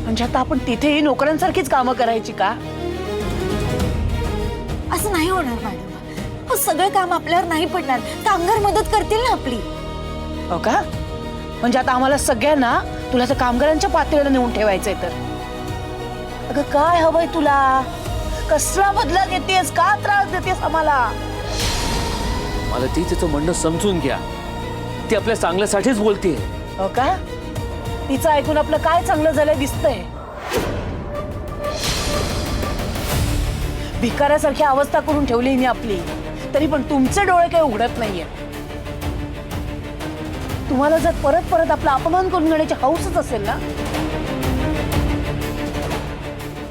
म्हणजे आता आपण तिथेही नोकरांसारखीच कामं करायची का? असं नाही होणार मॅडम. हो, सगळं काम आपल्यावर नाही पडणार. कामगार मदत करतील ना आपली. हो का? म्हणजे आता आम्हाला सगळ्यांना तुला तर कामगारांच्या पातळीला नेऊन ठेवायचंय तर? अगं काय हवंय तुला? कसला बदला घेतेस? का त्रास देतेस आम्हाला? मला ती तिचं म्हणणं समजून घ्या. ती आपल्या चांगल्यासाठीच बोलतेय. हो का? तिचं ऐकून आपलं काय चांगलं झालंय दिसतंय? भिकाऱ्यासारखी अवस्था करून ठेवली हिने आपली, तरी पण तुमचे डोळे काही उघडत नाहीये. तुम्हाला जर परत परत आपला अपमान करून घेण्याची हौसच असेल ना,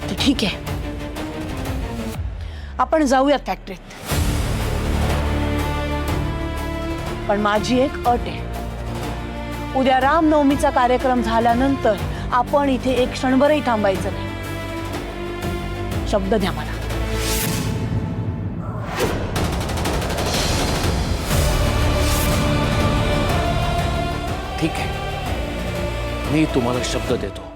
तर ठीक आहे, आपण जाऊयात फॅक्टरीत. पण माझी एक अट आहे. उद्या रामनवमीचा कार्यक्रम झाल्यानंतर आपण इथे एक क्षणभरही थांबायचं नाही. शब्द द्या मला. ठीक आहे, मी तुम्हाला शब्द देतो.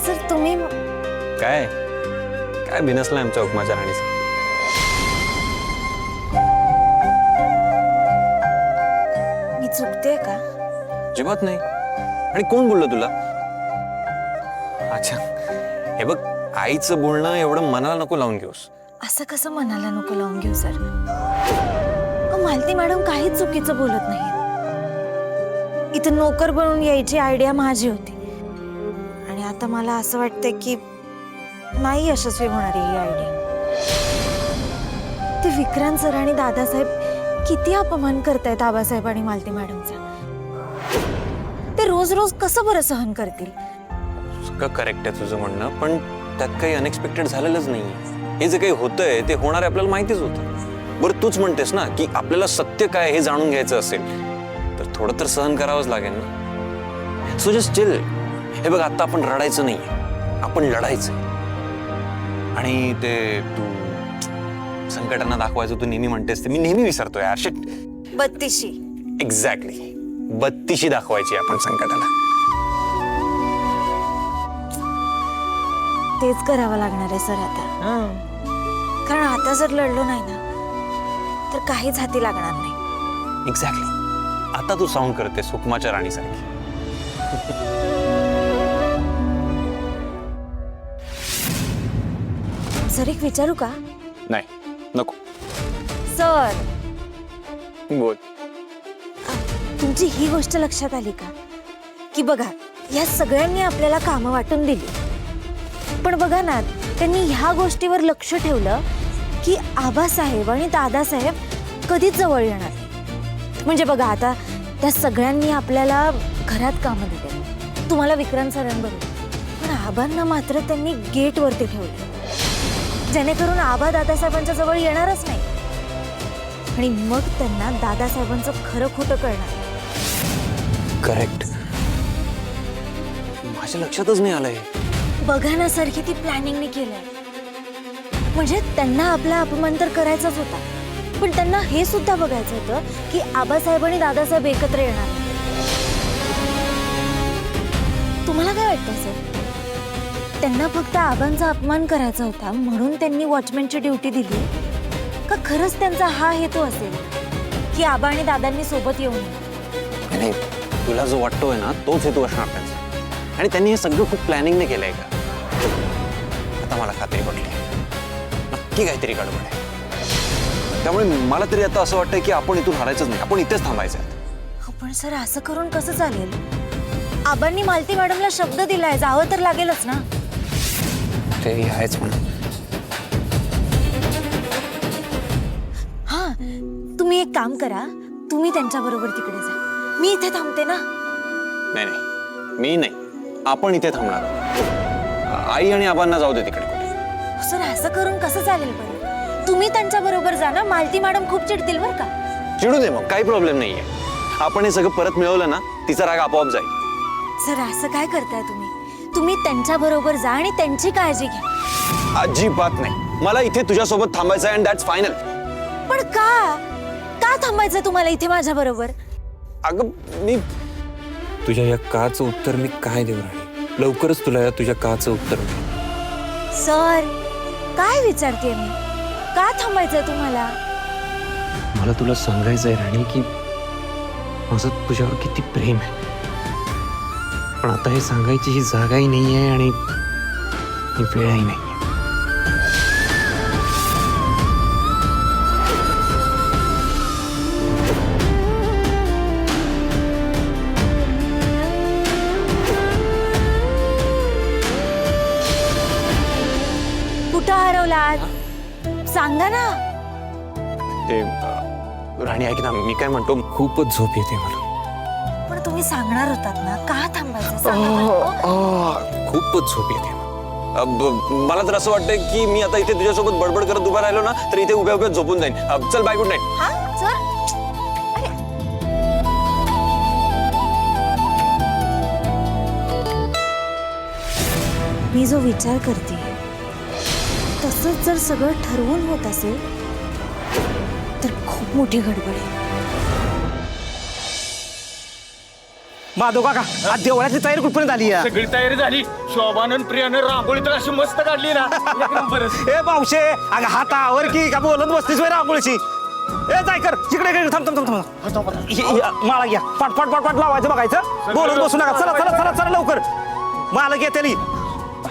सर तुम्ही काय काय बिनसलाय आमच्या हुकमाच्या राणीचं? मी चुकते का? अजिबात नाही. आणि कोण बोललं तुला? अच्छा, हे बघ, आईचं बोलणं एवढं मनाला नको लावून घेऊस. असं कसं मनाला नको लावून घेऊ सर? मालती मॅडम काहीच चुकीचं बोलत नाही. इथं नोकर बनून यायची आयडिया माझी होती, आणि आता मला असं वाटतंय की नाही यशस्वी होणार ही आयडिया. ते विक्रांत सर आणि दादासाहेब किती अपमान करतायत आबासाहेब आणि मालती मॅडमचा. ते रोज रोज कसं बरं सहन करतील? सगळं करेक्ट आहे तुझं म्हणणं, पण त्यात काही अनएक्सपेक्टेड झालेलंच नाहीये. हे जे काही होतंय ते होणार आहे आपल्याला माहितीच होतं. बरं, तूच म्हणतेस ना की आपल्याला सत्य काय हे जाणून घ्यायचं असेल तर थोडं तर सहन करावंच लागेल ना. So just chill. हे बघ, आता आपण रडायचं नाहीये, आपण लढायचं. आणि ते तू संकटांना दाखवायचं तू नेहमी म्हणतेस ते मी नेहमी विसरतो यार. शिट. 32शी. एक्झॅक्टली, 32शी दाखवायची आपण संकटाला. तेच करावं लागणार आहे सर आता. कारण आता जर लढलो नाही ना तर काहीच हाती लागणार नाही. एक्झॅक्टली. आता तू साऊंड करतेस हुकमाच्या राणीसारखी. सर एक विचारू का? नाही, नको. सर बोल. तुमची ही गोष्ट लक्षात आली का की बघा, या सगळ्यांनी आपल्याला कामं वाटून दिली, पण बघा ना, त्यांनी ह्या गोष्टीवर लक्ष ठेवलं की आबासाहेब आणि दादासाहेब कधीच जवळ येणार नाही. म्हणजे बघा, आता त्या सगळ्यांनी आपल्याला घरात कामं दिली, तुम्हाला विक्रांत सरांबरोबर, पण आबांना मात्र त्यांनी गेटवरती ठेवले, जेणेकरून आबा दादासाहेबांच्या जवळ येणारच नाही. आणि मग त्यांना दादासाहेबांचं खरं खोटं कळणार. करेक्ट. माझ्या लक्षातच नाही आलंय. बघा ना सर, किती प्लॅनिंगने केलंय. म्हणजे त्यांना आपला अपमान तर करायचाच होता, पण त्यांना हे सुद्धा बघायचं होतं की आबासाहेब आणि दादासाहेब एकत्र येणार. तुम्हाला काय वाटतं सर? त्यांना फक्त आबांचा अपमान करायचा होता म्हणून त्यांनी वॉचमॅनची ड्युटी दिली, का खरंच त्यांचा हा हेतू असेल की आबा आणि दादांनी सोबत येऊ नये? नाही, तुला जो वाटतोय ना तोच हेतू असणार त्यांचा. आणि त्यांनी हे सगळं खूप प्लॅनिंगने केलंय का? आता मला खात्री पडली नक्की काहीतरी गडबड आहे. त्यामुळे मला तरी आता असं वाटतंय की आपण इथून हरायचंच नाही, आपण इथेच थांबायचं आहे. पण सर असं करून कसं चालेल? आबांनी मालती मॅडमला शब्द दिलाय, जावं तर लागेलच ना. ते आहेच म्हणून. हा, तुम्ही एक काम करा, तुम्ही त्यांच्या बरोबर तिकडे जा, मी इथे थांबते ना. नाही नाही, मी नाही, आपण इथे थांबणार आहोत. आई आणि आबांना जाऊ दे तिकडे कुठे. सर असं करून कसं चालेल बरं? तुम्ही त्यांच्या बरोबर जा ना, मालती मॅडम खूप चिडतील बरं का. चिडू दे मग, काही प्रॉब्लेम नाहीये. आपण हे सगळं परत मिळवलं ना, तिचा राग आपोआप जाईल. सर असं काय करताय तुम्ही? तुम्ही त्यांच्या बरोबर जा आणि त्यांची काळजी घ्या. अजिबात नाही, मला इथे तुझ्यासोबत थांबायचं आहे, अँड दॅट्स फायनल. पण का थांबायचं तुम्हाला इथे माझ्या बरोबर? अगं मी तुझ्या या काचं उत्तर मी काय देऊ राणी? लवकरच तुला तुझ्या काचं उत्तर मिळेल. सर काय विचारते मी? का थांबायचं तुम्हाला? मला तुला सांगायचंय राणी की माझं तुझ्यावर किती प्रेम आहे, पण आता हे सांगायची ही जागाही नाही आहे आणि वेळही नाही. कुठं हरवलात? सांगा ना. ते राणी ऐक ना, मी काय म्हणतो, खूपच झोप येते मला. पण तुम्ही सांगणार होतात ना, का थांबायचं सांगा बरं. खूपच झोप येते. मला तर असं वाटतंय की मी आता इथे तुझ्यासोबत बडबड करत उभा राहिलो ना, तर इथे उभ्या उभ्या झोपून जाईन. चल बाय, गुड नाईट. हा सर. मी जो विचार करते तसंच जर सगळं ठरवून होत असेल तर खूप मोठी गडबड आहे. माधव काका, आज देवळाची तयारी कुठपर्यंत आली आहे? सगळी तयारी झाली. शोभानं प्रियानं रांगोळी तर अशी मस्त काढली ना, एक नंबरच. ए मावशे, अगं हातावर की का बोलत बसतीस वे रांगोळीची? ए जाय कर तिकडे, थांब थांब थांब. माळा घ्या, पाट पाट पाट पाट लावायचं, बघायचं, बोलत बसू नका. चला चला चला चला लवकर, माला घेतली.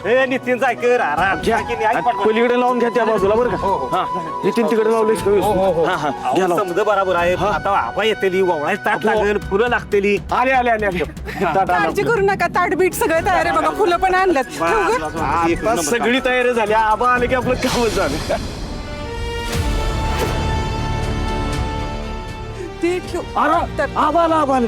ए नितीन जाय कर, पलीकडे लावून घ्या त्या बाजूला बरं का. नितीन तिकडे लावले. समज बरोबर आहे. आता आबा येतेली, ववळाय ताट लागेल, फुलं लागतेली. आले आले आले आले. काळजी करू नका, ताटबीट सगळं तयार आहे बघा, फुलं पण आणल्यात. ठेवू गं? आता सगळी तयारी झाली. आबा आले की आपलं कामच झालं. ते ठेव. अरे आबा आला, आबा आला.